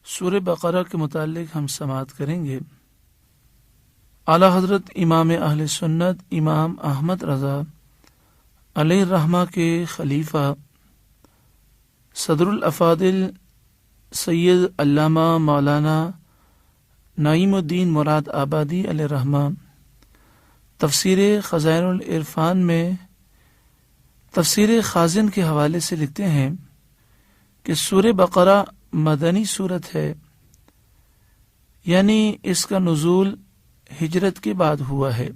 سورہ بقرہ کے متعلق ہم سماعت کریں گے۔ اعلیٰ حضرت امام اہل سنت امام احمد رضا علیہ الرحمہ کے خلیفہ صدر الافاضل سید علامہ مولانا نعیم الدین مراد آبادی علیہ الرحمہ تفسیر خزائن العرفان میں تفسیر خازن کے حوالے سے لکھتے ہیں کہ سورہ بقرہ مدنی سورت ہے، یعنی اس کا نزول ہجرت کے بعد ہوا ہے۔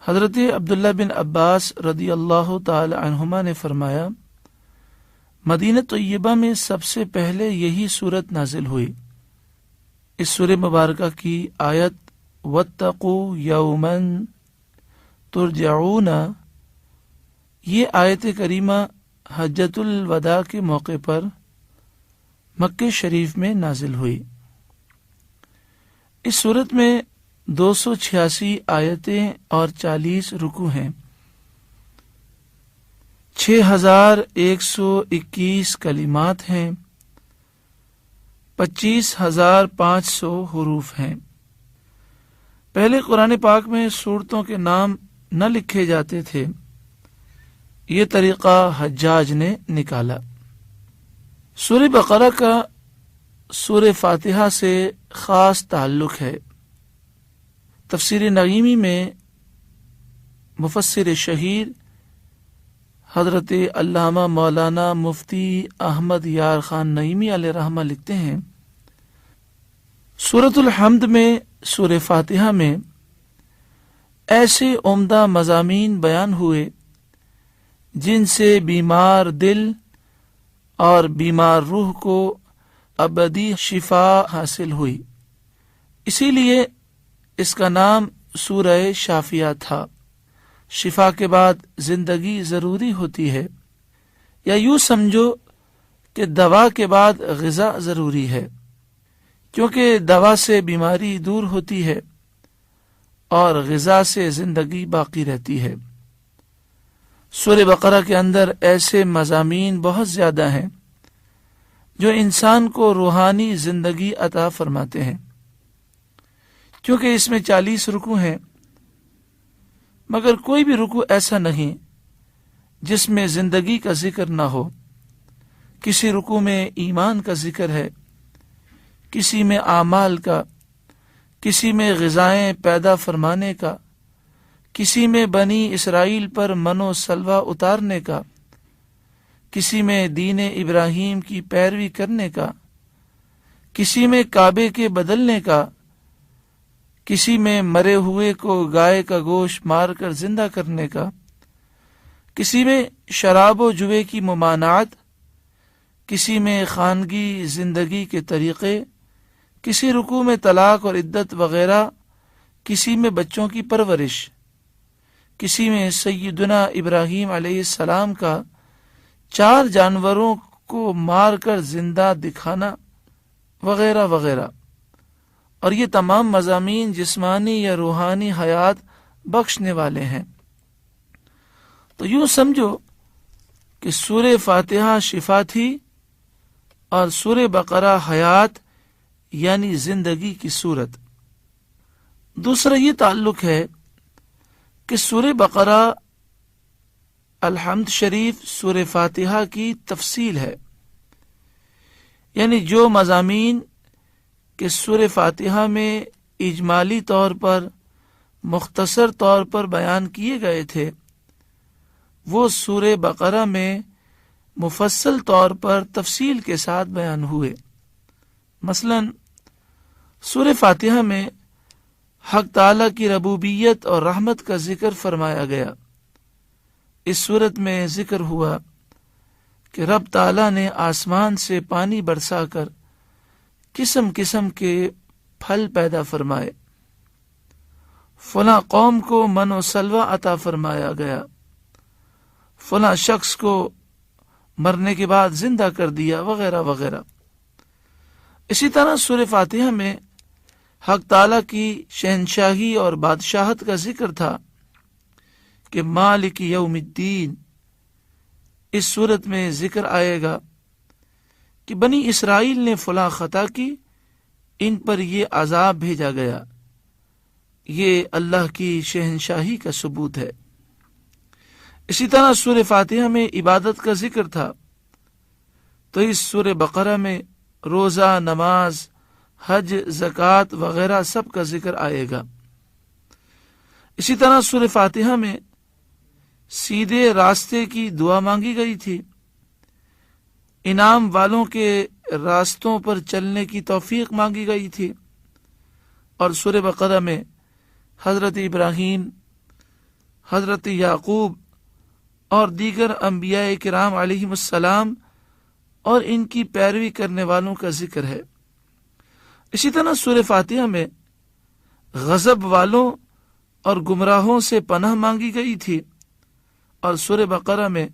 حضرت عبداللہ بن عباس رضی اللہ تعالی عنہما نے فرمایا، مدینہ طیبہ میں سب سے پہلے یہی سورت نازل ہوئی۔ اس سورہ مبارکہ کی آیت وَاتَّقُوا يَوْمًا تُرْجَعُونَ، یہ آیت کریمہ حجۃ الوداع کے موقع پر مکہ شریف میں نازل ہوئی۔ اس سورت میں 286 آیتیں اور 40 رکوع ہیں، 6121 کلمات ہیں، 25,500 حروف ہیں۔ پہلے قرآن پاک میں سورتوں کے نام نہ لکھے جاتے تھے، یہ طریقہ حجاج نے نکالا۔ سورہ بقرہ کا سورہ فاتحہ سے خاص تعلق ہے۔ تفسیر نعیمی میں مفسر شہیر حضرت علامہ مولانا مفتی احمد یار خان نعیمی علیہ رحمہ لکھتے ہیں، سورۃ الحمد میں سورہ فاتحہ میں ایسے عمدہ مضامین بیان ہوئے جن سے بیمار دل اور بیمار روح کو ابدی شفا حاصل ہوئی، اسی لیے اس کا نام سورہ شافیہ تھا۔ شفا کے بعد زندگی ضروری ہوتی ہے، یا یوں سمجھو کہ دوا کے بعد غذا ضروری ہے، کیونکہ دوا سے بیماری دور ہوتی ہے اور غذا سے زندگی باقی رہتی ہے۔ سورہ بقرہ کے اندر ایسے مضامین بہت زیادہ ہیں جو انسان کو روحانی زندگی عطا فرماتے ہیں۔ کیونکہ اس میں 40 رکوع ہیں، مگر کوئی بھی رکوع ایسا نہیں جس میں زندگی کا ذکر نہ ہو۔ کسی رکوع میں ایمان کا ذکر ہے، کسی میں اعمال کا، کسی میں غذائیں پیدا فرمانے کا، کسی میں بنی اسرائیل پر من و سلوہ اتارنے کا، کسی میں دین ابراہیم کی پیروی کرنے کا، کسی میں کعبے کے بدلنے کا، کسی میں مرے ہوئے کو گائے کا گوشت مار کر زندہ کرنے کا، کسی میں شراب و جوے کی ممانعت، کسی میں خانگی زندگی کے طریقے، کسی رکوع میں طلاق اور عدت وغیرہ، کسی میں بچوں کی پرورش، کسی میں سیدنا ابراہیم علیہ السلام کا 4 جانوروں کو مار کر زندہ دکھانا وغیرہ وغیرہ۔ اور یہ تمام مضامین جسمانی یا روحانی حیات بخشنے والے ہیں۔ تو یوں سمجھو کہ سورہ فاتحہ شفا تھی اور سورہ بقرہ حیات یعنی زندگی کی صورت۔ دوسرا یہ تعلق ہے کہ سورہ بقرہ الحمد شریف سورہ فاتحہ کی تفصیل ہے، یعنی جو مضامین کہ سورہ فاتحہ میں اجمالی طور پر مختصر طور پر بیان کیے گئے تھے، وہ سورہ بقرہ میں مفصل طور پر تفصیل کے ساتھ بیان ہوئے۔ مثلا سورہ فاتحہ میں حق تعالی کی ربوبیت اور رحمت کا ذکر فرمایا گیا۔ اس صورت میں ذکر ہوا کہ رب تعالی نے آسمان سے پانی برسا کر قسم قسم کے پھل پیدا فرمائے، فلاں قوم کو من و سلوہ عطا فرمایا گیا، فلاں شخص کو مرنے کے بعد زندہ کر دیا وغیرہ وغیرہ۔ اسی طرح سورہ فاتحہ میں حق تعالیٰ کی شہنشاہی اور بادشاہت کا ذکر تھا کہ مالک یوم الدین۔ اس صورت میں ذکر آئے گا کہ بنی اسرائیل نے فلاں خطا کی، ان پر یہ عذاب بھیجا گیا۔ یہ اللہ کی شہنشاہی کا ثبوت ہے۔ اسی طرح سورہ فاتحہ میں عبادت کا ذکر تھا، تو اس سورہ بقرہ میں روزہ، نماز، حج، زکوٰۃ وغیرہ سب کا ذکر آئے گا۔ اسی طرح سورہ فاتحہ میں سیدھے راستے کی دعا مانگی گئی تھی، انعام والوں کے راستوں پر چلنے کی توفیق مانگی گئی تھی، اور سورہ بقرہ میں حضرت ابراہیم، حضرت یعقوب اور دیگر انبیاء کرام علیہم السلام اور ان کی پیروی کرنے والوں کا ذکر ہے۔ اسی طرح سورہ فاتحہ میں غضب والوں اور گمراہوں سے پناہ مانگی گئی تھی، اور سورہ بقرہ میں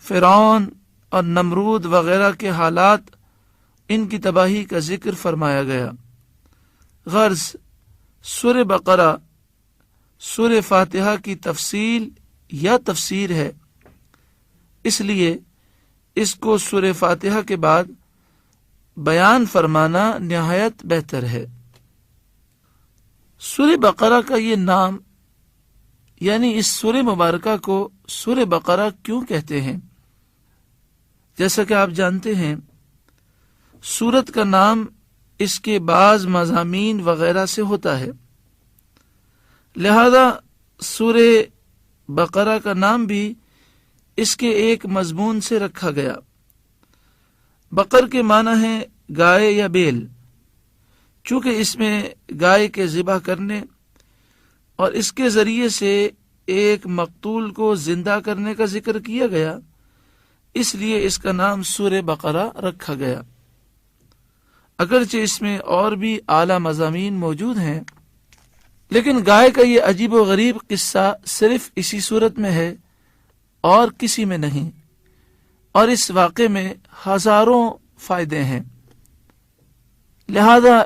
فرعون اور نمرود وغیرہ کے حالات، ان کی تباہی کا ذکر فرمایا گیا۔ غرض سورہ بقرہ سورہ فاتحہ کی تفصیل یا تفسیر ہے، اس لیے اس کو سورہ فاتحہ کے بعد بیان فرمانا نہایت بہتر ہے۔ سورہ بقرہ کا یہ نام، یعنی اس سورہ مبارکہ کو سورہ بقرہ کیوں کہتے ہیں؟ جیسا کہ آپ جانتے ہیں، سورت کا نام اس کے بعض مضامین وغیرہ سے ہوتا ہے، لہذا سورہ بقرہ کا نام بھی اس کے ایک مضمون سے رکھا گیا۔ بقر کے معنی ہے گائے یا بیل، چونکہ اس میں گائے کے ذبح کرنے اور اس کے ذریعے سے ایک مقتول کو زندہ کرنے کا ذکر کیا گیا، اس لیے اس کا نام سورہ بقرہ رکھا گیا۔ اگرچہ اس میں اور بھی اعلیٰ مضامین موجود ہیں، لیکن گائے کا یہ عجیب و غریب قصہ صرف اسی صورت میں ہے اور کسی میں نہیں، اور اس واقعے میں ہزاروں فائدے ہیں، لہذا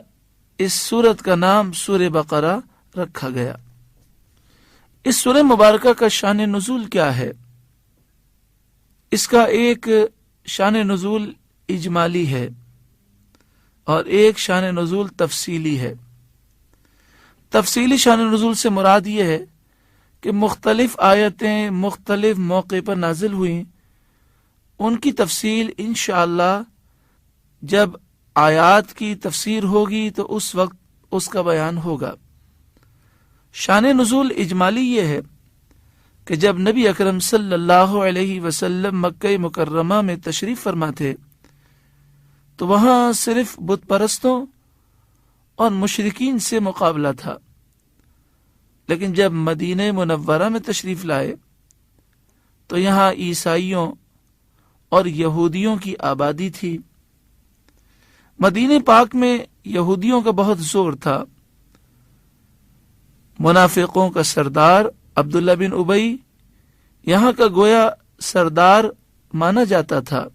اس سورت کا نام سورہ بقرہ رکھا گیا۔ اس سورہ مبارکہ کا شان نزول کیا ہے؟ اس کا ایک شان نزول اجمالی ہے اور ایک شان نزول تفصیلی ہے۔ تفصیلی شان نزول سے مراد یہ ہے کہ مختلف آیتیں مختلف موقع پر نازل ہوئیں، ان کی تفصیل انشاءاللہ جب آیات کی تفسیر ہوگی تو اس وقت اس کا بیان ہوگا۔ شان نزول اجمالی یہ ہے کہ جب نبی اکرم صلی اللہ علیہ وسلم مکہ مکرمہ میں تشریف فرما تھے تو وہاں صرف بت پرستوں اور مشرکین سے مقابلہ تھا، لیکن جب مدینہ منورہ میں تشریف لائے تو یہاں عیسائیوں اور یہودیوں کی آبادی تھی۔ مدینہ پاک میں یہودیوں کا بہت زور تھا۔ منافقوں کا سردار عبداللہ بن ابی یہاں کا گویا سردار مانا جاتا تھا۔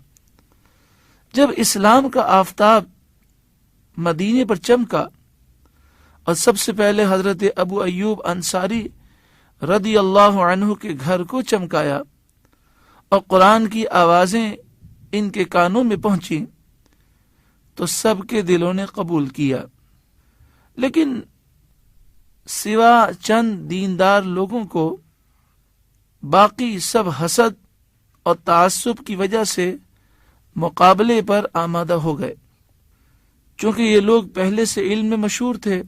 جب اسلام کا آفتاب مدینے پر چمکا اور سب سے پہلے حضرت ابو ایوب انصاری رضی اللہ عنہ کے گھر کو چمکایا اور قرآن کی آوازیں ان کے کانوں میں پہنچی تو سب کے دلوں نے قبول کیا، لیکن سوا چند دیندار لوگوں کو باقی سب حسد اور تعصب کی وجہ سے مقابلے پر آمادہ ہو گئے۔ چونکہ یہ لوگ پہلے سے علم میں مشہور تھے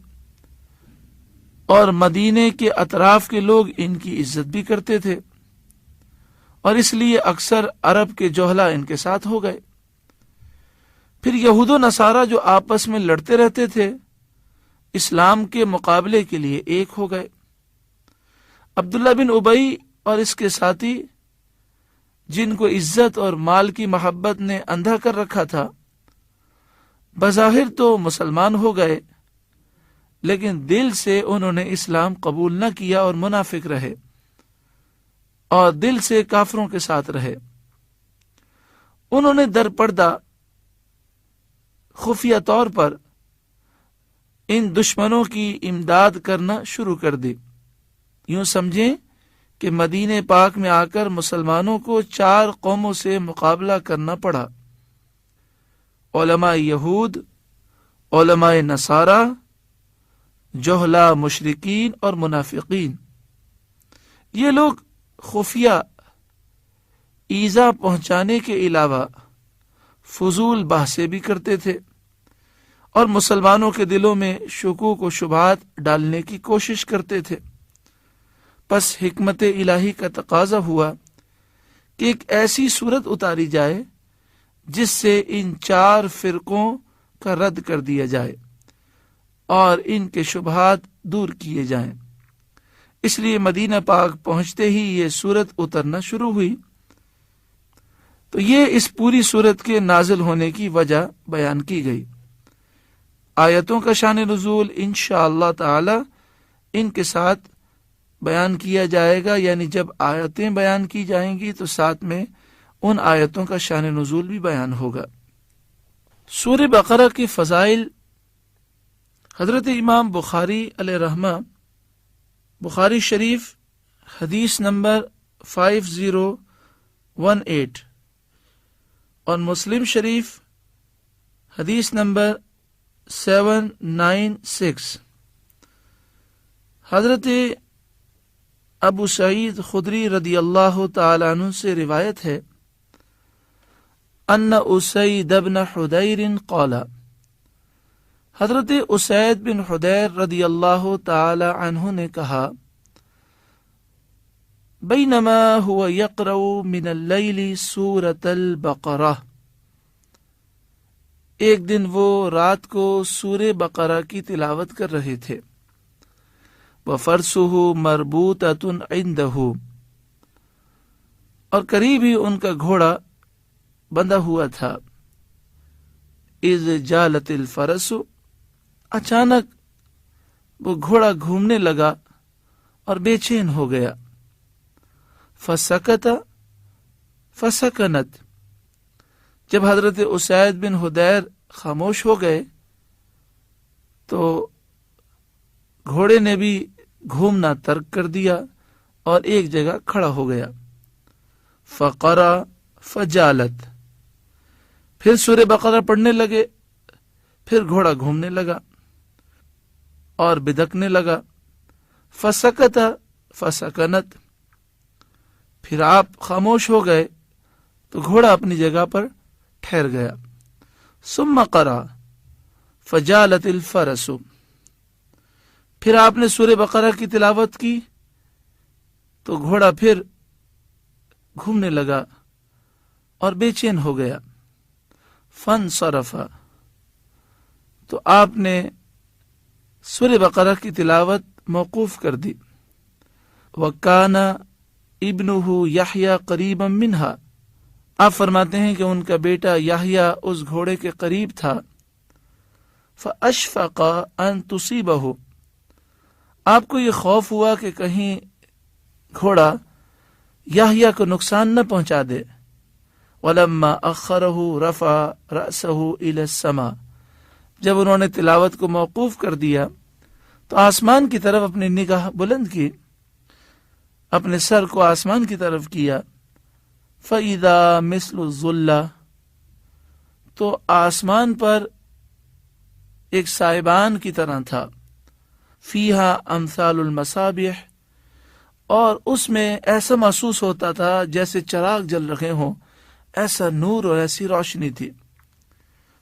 اور مدینے کے اطراف کے لوگ ان کی عزت بھی کرتے تھے، اور اس لیے اکثر عرب کے جوہلا ان کے ساتھ ہو گئے۔ پھر یہود و نصارہ جو آپس میں لڑتے رہتے تھے اسلام کے مقابلے کے لیے ایک ہو گئے۔ عبداللہ بن ابی اور اس کے ساتھی جن کو عزت اور مال کی محبت نے اندھا کر رکھا تھا، بظاہر تو مسلمان ہو گئے، لیکن دل سے انہوں نے اسلام قبول نہ کیا اور منافق رہے اور دل سے کافروں کے ساتھ رہے۔ انہوں نے در پردہ خفیہ طور پر ان دشمنوں کی امداد کرنا شروع کر دی۔ یوں سمجھیں کہ مدینہ پاک میں آ کر مسلمانوں کو 4 قوموں سے مقابلہ کرنا پڑا۔ علماء یہود، علماء نصارہ، جہلا مشرکین اور منافقین، یہ لوگ خفیہ ایذا پہنچانے کے علاوہ فضول بحثیں بھی کرتے تھے اور مسلمانوں کے دلوں میں شکوک و شبہات ڈالنے کی کوشش کرتے تھے۔ پس حکمت الہی کا تقاضا ہوا کہ ایک ایسی صورت اتاری جائے جس سے ان 4 فرقوں کا رد کر دیا جائے اور ان کے شبہات دور کیے جائیں۔ اس لیے مدینہ پاک پہنچتے ہی یہ صورت اترنا شروع ہوئی۔ تو یہ اس پوری صورت کے نازل ہونے کی وجہ بیان کی گئی۔ آیتوں کا شان نزول انشاءاللہ تعالی ان کے ساتھ بیان کیا جائے گا، یعنی جب آیتیں بیان کی جائیں گی تو ساتھ میں ان آیتوں کا شان نزول بھی بیان ہوگا۔ سورہ بقرہ کی فضائل حضرت امام بخاری علیہ رحمہ بخاری شریف حدیث نمبر 5018 اور مسلم شریف حدیث نمبر 796، حضرت ابو سعید خدری رضی اللہ تعالی عنہ سے روایت ہے ان اسید بن حدیر قال، حضرت اسید بن حدیر رضی اللہ تعالی عنہ نے کہا، بینما هو یقرأ من اللیل سورة البقرہ، ایک دن وہ رات کو سورہ بقرہ کی تلاوت کر رہے تھے، وفرسہ مربوطۃ عندہ، اور قریب ہی ان کا گھوڑا بندھا ہوا تھا، اذ جالت الفرس، اچانک وہ گھوڑا گھومنے لگا اور بے چین ہو گیا، فسکت فسکنت، جب حضرت اسید بن حدیر خاموش ہو گئے تو گھوڑے نے بھی گھومنا ترک کر دیا اور ایک جگہ کھڑا ہو گیا، فقرأ فجالت، پھر سورہ بقرہ پڑھنے لگے، پھر گھوڑا گھومنے لگا اور بدکنے لگا، فسکت فسکنت، پھر آپ خاموش ہو گئے تو گھوڑا اپنی جگہ پر ٹھہر گیا، ثم قرأ فجالت الفرس، پھر آپ نے سورہ بقرہ کی تلاوت کی تو گھوڑا پھر گھومنے لگا اور بے چین ہو گیا، فانصرف، تو آپ نے سورہ بقرہ کی تلاوت موقوف کر دی، وکان ابنہ یحییٰ قریبا منہا، آپ فرماتے ہیں کہ ان کا بیٹا یحییٰ اس گھوڑے کے قریب تھا، فاشفق ان تصیبہ، آپ کو یہ خوف ہوا کہ کہیں گھوڑا یحییٰ کو نقصان نہ پہنچا دے، ولما اخرہ رفع رأسہ الی السماء، جب انہوں نے تلاوت کو موقوف کر دیا تو آسمان کی طرف اپنی نگاہ بلند کی، اپنے سر کو آسمان کی طرف کیا، فَإِذَا مِثْلُ الظُّلَّةِ، تو آسمان پر ایک سائبان کی طرح تھا، فیہا امثال المصابیح، اور اس میں ایسا محسوس ہوتا تھا جیسے چراغ جل رہے ہوں، ایسا نور اور ایسی روشنی تھی،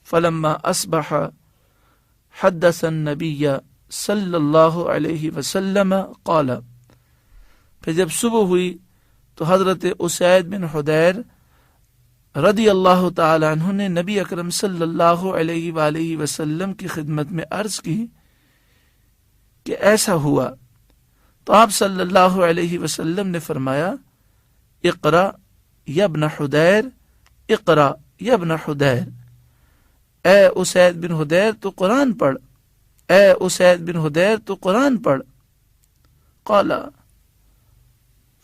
فلما اصبح حدث النبی صلی اللہ علیہ وسلم قال، پھر جب صبح ہوئی تو حضرت اسید بن حدیر رضی اللہ تعالی عنہ نے نبی اکرم صلی اللہ علیہ وآلہ وسلم کی خدمت میں عرض کی کہ ایسا ہوا، تو آپ صلی اللہ علیہ وسلم نے فرمایا، اقرأ یا ابن حدیر، اقرأ یا ابن حدیر، اے اسید بن حدیر تو قرآن پڑھ، اے اسید بن حدیر تو قرآن پڑھ، قال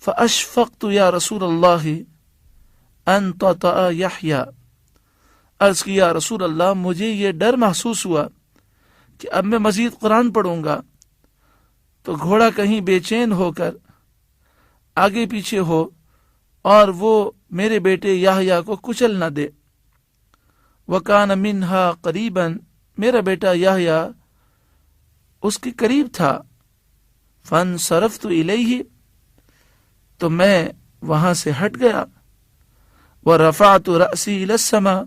فاشفقت یا رسول اللہ ان تطأ یحییٰ، عرض کی یا رسول اللہ مجھے یہ ڈر محسوس ہوا کہ اب میں مزید قرآن پڑھوں گا تو گھوڑا کہیں بے چین ہو کر آگے پیچھے ہو اور وہ میرے بیٹے یحییٰ کو کچل نہ دے، وَكَانَ مِنْهَا قَرِيبًا، میرا بیٹا یحییٰ اس کے قریب تھا. فَانصَرَفْتُ إِلَيْهِ، تو میں وہاں سے ہٹ گیا. وَرَفَعْتُ رَأْسِي إِلَى السَّمَاءِ،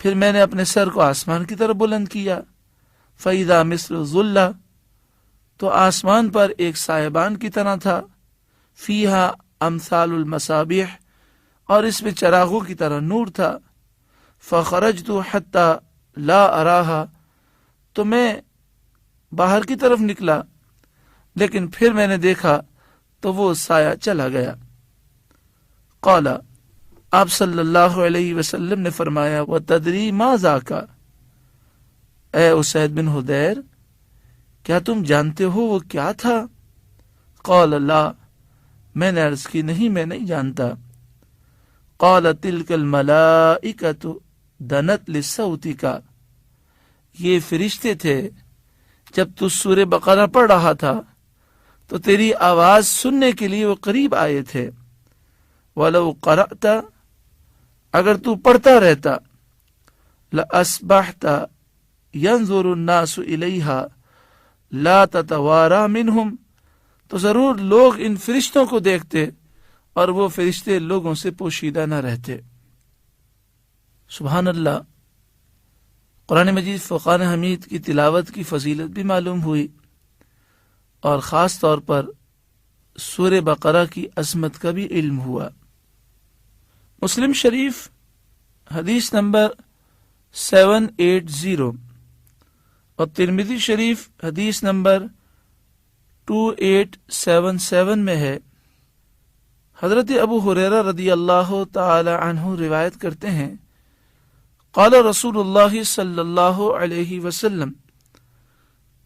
پھر میں نے اپنے سر کو آسمان کی طرف بلند کیا. فَإِذَا مِثْلُ ظُلَّةٍ، تو آسمان پر ایک سائبان کی طرح تھا. فِيهَا أَمْثَالُ الْمَصَابِيحِ، اور اس میں چراغوں کی طرح نور تھا. فَخَرَجْتُ حَتَّى لَا أَرَاهَا، تو میں باہر کی طرف نکلا، لیکن پھر میں نے دیکھا تو وہ سایہ چلا گیا. قال، آپ صلی اللہ علیہ وسلم نے فرمایا، وَتَدْرِي مَا ذَاكَ، اے اسید بن حدیر، کیا تم جانتے ہو وہ کیا تھا؟ قال لا، میں نے عرض کی نہیں، میں نہیں جانتا. قال تِلْكَ الْمَلَائِكَةُ دَنَتْ لِصَوْتِكَ، یہ فرشتے تھے جب تو سورہ بقرہ پڑھ رہا تھا تو تیری آواز سننے کے لیے وہ قریب آئے تھے. وَلَوْ قَرَأْتَ، اگر تو پڑھتا رہتا، لَأَصْبَحْتَ يَنظُرُ النَّاسُ إِلَيْهَا لَا تَتَوَارَى مِنْهُمْ، تو ضرور لوگ ان فرشتوں کو دیکھتے اور وہ فرشتے لوگوں سے پوشیدہ نہ رہتے. سبحان اللہ. قرآن مجید فرقان حمید کی تلاوت کی فضیلت بھی معلوم ہوئی، اور خاص طور پر سورہ بقرہ کی عظمت کا بھی علم ہوا. مسلم شریف حدیث نمبر 780 اور ترمذی شریف حدیث نمبر 2877 میں ہے. حضرت ابو ہریرہ رضی اللہ تعالی عنہ روایت کرتے ہیں، قال رسول اللہ صلی اللہ علیہ وسلم،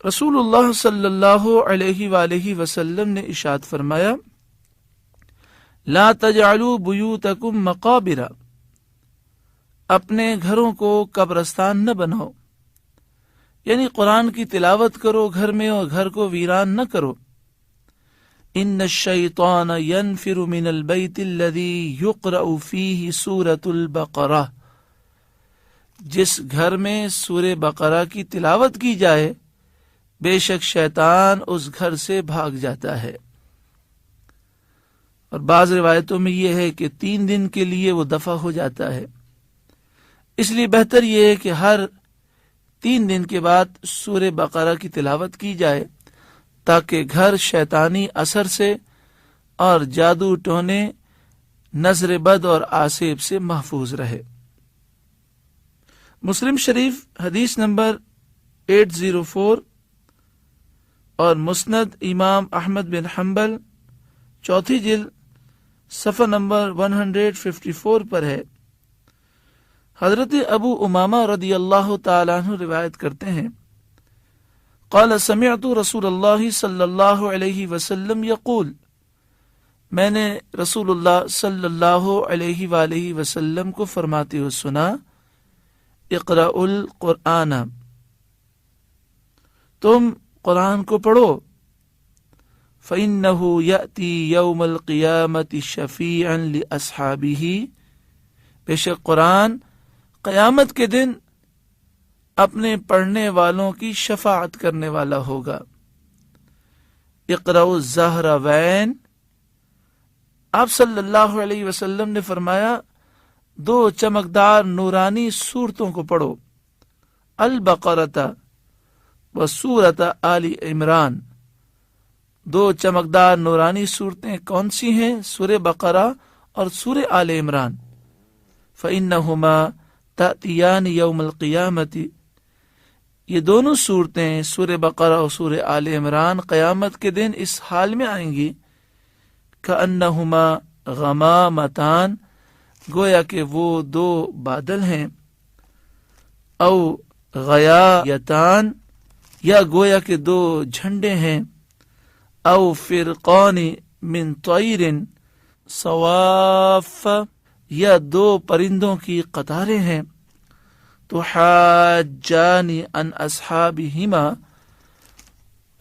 رسول اللہ صلی اللہ علیہ وآلہ وسلم نے ارشاد فرمایا، لا تجعلوا بیوتکم مقابر، اپنے گھروں کو قبرستان نہ بناؤ، یعنی قرآن کی تلاوت کرو گھر میں اور گھر کو ویران نہ کرو. ان الشیطان ینفر من البیت الذی یقرأ فیہ سورۃ البقرہ، جس گھر میں سورہ بقرہ کی تلاوت کی جائے بے شک شیطان اس گھر سے بھاگ جاتا ہے. اور بعض روایتوں میں یہ ہے کہ 3 دن کے لیے وہ دفع ہو جاتا ہے. اس لیے بہتر یہ ہے کہ ہر 3 دن کے بعد سورہ بقرہ کی تلاوت کی جائے تاکہ گھر شیطانی اثر سے اور جادو ٹونے، نظر بد اور آسیب سے محفوظ رہے. مسلم شریف حدیث نمبر 804 اور مسند امام احمد بن حنبل 4 جلد صفحہ نمبر 154 پر ہے. حضرت ابو امامہ رضی اللہ تعالیٰ عنہ روایت کرتے ہیں، قال سمعت رسول اللہ صلی اللہ علیہ وسلم یقول، میں نے رسول اللہ صلی اللہ علیہ وآلہ وسلم کو فرماتے ہوئے سنا، اقرأوا القرآن، تم قرآن کو پڑھو، فإنه يأتي يوم القيامة شفيعا لأصحابه، بے شک قرآن قیامت کے دن اپنے پڑھنے والوں کی شفاعت کرنے والا ہوگا. اقرأوا الزہراوین، آپ صلی اللہ علیہ وسلم نے فرمایا 2 چمکدار نورانی صورتوں کو پڑھو، البقرۃ و سورۃ آل عمران. 2 چمکدار نورانی صورتیں کون سی ہیں؟ سورہ بقرہ اور سورہ آل عمران. فإنہما تأتیان یوم القیامت، یہ دونوں صورتیں سورہ بقرہ اور سورہ آل عمران قیامت کے دن اس حال میں آئیں گی، کأنہما غمامتان، گویا کہ وہ 2 بادل ہیں، او غیایتان، یا گویا کہ 2 جھنڈے ہیں، او فرقان من طیر صواف، یا 2 پرندوں کی قطاریں ہیں، تحاجان عن اصحابہما،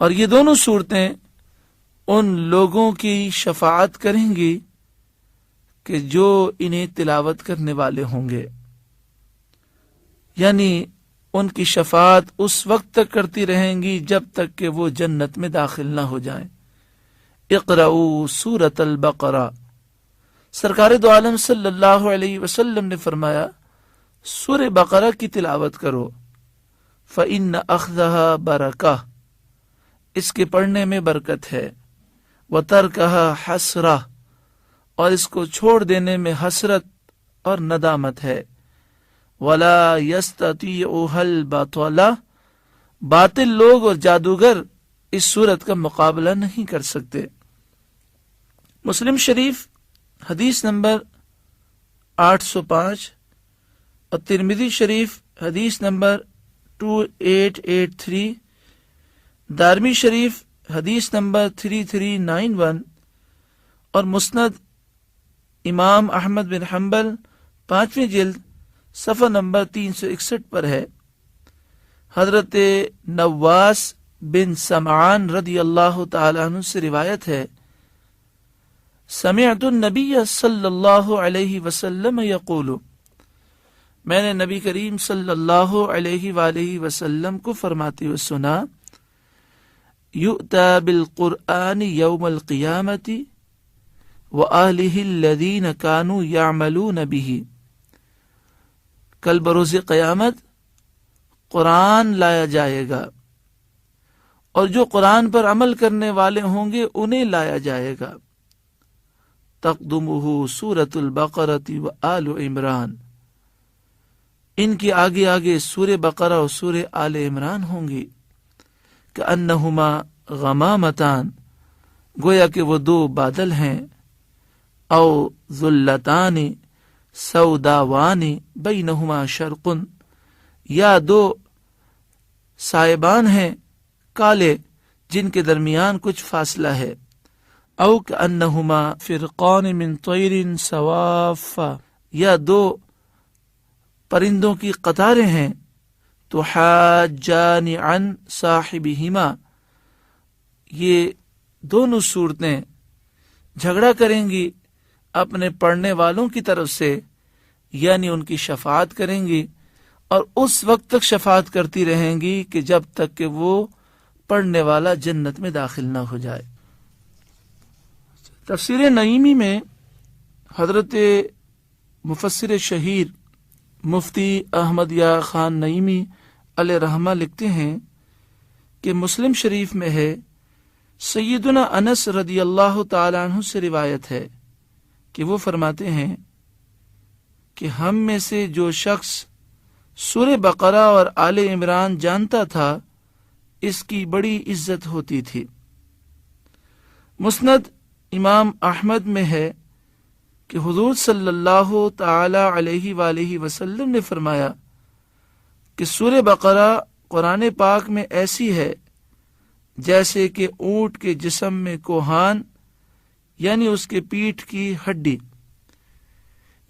اور یہ دونوں صورتیں ان لوگوں کی شفاعت کریں گی کہ جو انہیں تلاوت کرنے والے ہوں گے. یعنی ان کی شفاعت اس وقت تک کرتی رہیں گی جب تک کہ وہ جنت میں داخل نہ ہو جائیں۔ اقرؤوا سورۃ البقرہ، سرکار دو عالم صلی اللہ علیہ وسلم نے فرمایا سورہ بقرہ کی تلاوت کرو، فإن أخذها برکہ، اس کے پڑھنے میں برکت ہے، وترکها حسرہ، اور اس کو چھوڑ دینے میں حسرت اور ندامت ہے، ولا يستطيعها الباطل، باطل لوگ اور جادوگر اس صورت کا مقابلہ نہیں کر سکتے۔ مسلم شریف حدیث نمبر 805 اور ترمذی شریف حدیث نمبر 2883، دارمی شریف حدیث نمبر 3391 اور مسند امام احمد بن حنبل 5ویں جلد صفحہ نمبر 361 پر ہے۔ حضرت نواس بن سمعان رضی اللہ تعالی عنہ سے روایت ہے، سمعت النبی صلی اللہ علیہ وسلم یقول، میں نے نبی کریم صلی اللہ علیہ وآلہ وسلم کو فرماتے ہوئے سنا، یؤتی بالقرآن یوم القیامۃ وآلہ الذین کانوا یعملون بہ، کل بروز قیامت قرآن لایا جائے گا اور جو قرآن پر عمل کرنے والے ہوں گے انہیں لایا جائے گا، تقدمہ سورۃ البقرۃ وآل عمران، ان کے آگے آگے سورہ بقرہ اور سورہ آل عمران ہوں گی، کأنہما غمامتان، گویا کہ وہ دو بادل ہیں، او ذلتان سوداوان بینہما شرق، یا دو سائبان ہیں کالے جن کے درمیان کچھ فاصلہ ہے، او کأنہما فرقان من طیر صواف، یا دو پرندوں کی قطاریں ہیں، تحاجان عن صاحبہما، یہ دونوں صورتیں جھگڑا کریں گی اپنے پڑھنے والوں کی طرف سے، یعنی ان کی شفاعت کریں گی، اور اس وقت تک شفاعت کرتی رہیں گی کہ جب تک کہ وہ پڑھنے والا جنت میں داخل نہ ہو جائے۔ تفسیر نعیمی میں حضرت مفسر شہیر مفتی احمد یا خان نعیمی علیہ رحمہ لکھتے ہیں کہ مسلم شریف میں ہے، سیدنا انس رضی اللہ تعالی عنہ سے روایت ہے کہ وہ فرماتے ہیں کہ ہم میں سے جو شخص سورہ بقرہ اور آل عمران جانتا تھا اس کی بڑی عزت ہوتی تھی۔ مسند امام احمد میں ہے کہ حضور صلی اللہ تعالی علیہ وآلہ وسلم نے فرمایا کہ سورہ بقرہ قرآن پاک میں ایسی ہے جیسے کہ اونٹ کے جسم میں کوہان، یعنی اس کے پیٹھ کی ہڈی،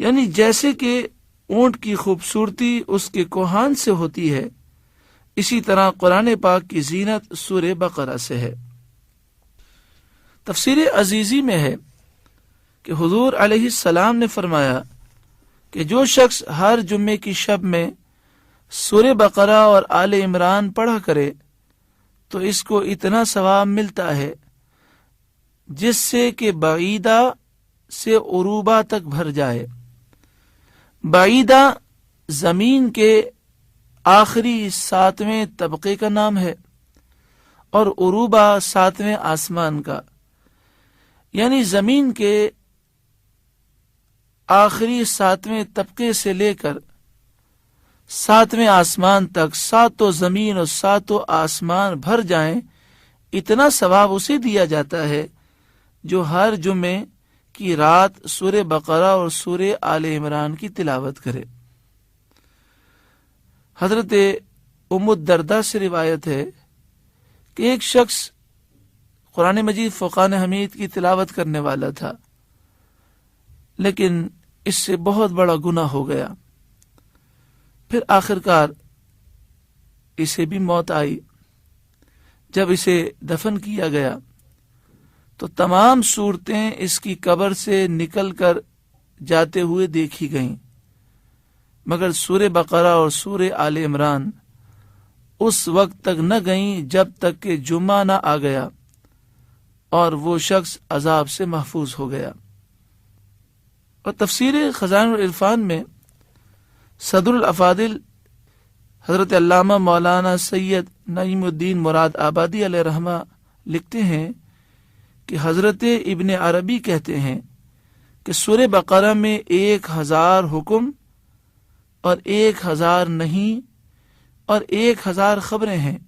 یعنی جیسے کہ اونٹ کی خوبصورتی اس کے کوہان سے ہوتی ہے، اسی طرح قرآن پاک کی زینت سورہ بقرہ سے ہے۔ تفسیر عزیزی میں ہے کہ حضور علیہ السلام نے فرمایا کہ جو شخص ہر جمعے کی شب میں سورہ بقرہ اور آل عمران پڑھا کرے تو اس کو اتنا ثواب ملتا ہے جس سے کہ بعیدہ سے عروبہ تک بھر جائے۔ بعیدہ زمین کے آخری 7ویں طبقے کا نام ہے اور عروبہ 7ویں آسمان کا، یعنی زمین کے آخری 7ویں طبقے سے لے کر 7ویں آسمان تک 7 زمین اور 7 آسمان بھر جائیں، اتنا ثواب اسے دیا جاتا ہے جو ہر جمعے کی رات سورہ بقرہ اور سورہ آل عمران کی تلاوت کرے۔ حضرت ام الدرداء سے روایت ہے کہ ایک شخص قرآن مجید فرقان حمید کی تلاوت کرنے والا تھا، لیکن اس سے بہت بڑا گناہ ہو گیا۔ پھر آخرکار اسے بھی موت آئی۔ جب اسے دفن کیا گیا تو تمام صورتیں اس کی قبر سے نکل کر جاتے ہوئے دیکھی گئیں۔ مگر سورہ بقرہ اور سورہ آل عمران اس وقت تک نہ گئیں جب تک کہ جمعہ نہ آ گیا اور وہ شخص عذاب سے محفوظ ہو گیا۔ اور تفسیر خزائن العرفان میں صدر الافاضل حضرت علامہ مولانا سید نعیم الدین مراد آبادی علیہ رحمہ لکھتے ہیں کہ حضرت ابن عربی کہتے ہیں کہ سورہ بقرہ میں 1000 حکم اور 1000 نہیں اور 1000 خبریں ہیں،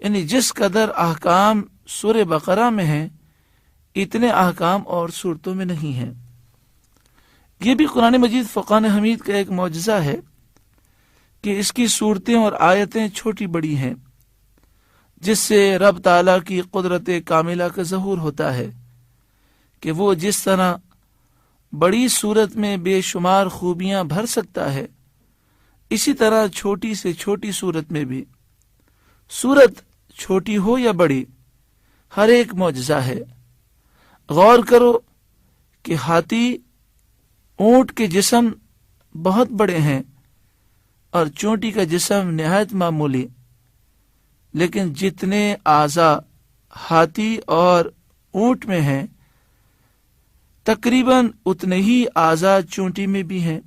یعنی جس قدر احکام سورہ بقرہ میں ہیں اتنے احکام اور صورتوں میں نہیں ہیں۔ یہ بھی قرآن مجید فقان حمید کا ایک معجزہ ہے کہ اس کی صورتیں اور آیتیں چھوٹی بڑی ہیں، جس سے رب تعالیٰ کی قدرت کاملہ کا ظہور ہوتا ہے کہ وہ جس طرح بڑی صورت میں بے شمار خوبیاں بھر سکتا ہے، اسی طرح چھوٹی سے چھوٹی صورت میں بھی، صورت چھوٹی ہو یا بڑی، ہر ایک معجزہ ہے۔ غور کرو کہ ہاتھی اونٹ کے جسم بہت بڑے ہیں اور چونٹی کا جسم نہایت معمولی، لیکن جتنے اعضاء ہاتھی اور اونٹ میں ہیں تقریباً اتنے ہی اعضاء چونٹی میں بھی ہیں۔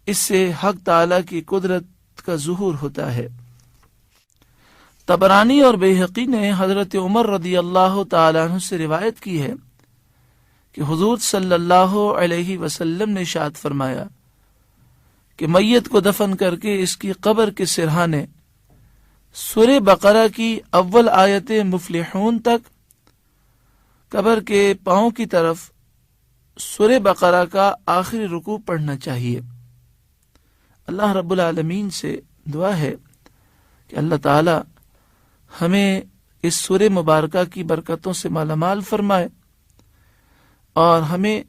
اس سے حق تعالی کی قدرت کا ظہور ہوتا ہے۔ طبرانی اور بیہقی نے حضرت عمر رضی اللہ تعالیٰ عنہ سے روایت کی ہے کہ حضور صلی اللہ علیہ وسلم نے ارشاد فرمایا کہ میت کو دفن کر کے اس کی قبر کے سرہانے سورہ بقرہ کی اول آیت مفلحون تک، قبر کے پاؤں کی طرف سورہ بقرہ کا آخری رکوع پڑھنا چاہیے۔ اللہ رب العالمین سے دعا ہے کہ اللہ تعالی ہمیں اس سورہ مبارکہ کی برکتوں سے مالا مال فرمائے اور ہمیں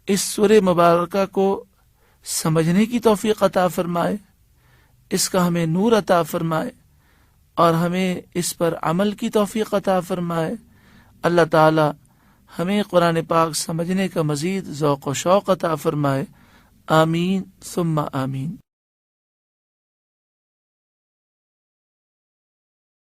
اس سورہ مبارکہ کو سمجھنے کی توفیق عطا فرمائے، اس کا ہمیں نور عطا فرمائے اور ہمیں اس پر عمل کی توفیق عطا فرمائے۔ اللہ تعالی ہمیں قرآن پاک سمجھنے کا مزید ذوق و شوق عطا فرمائے۔ آمین ثم آمین۔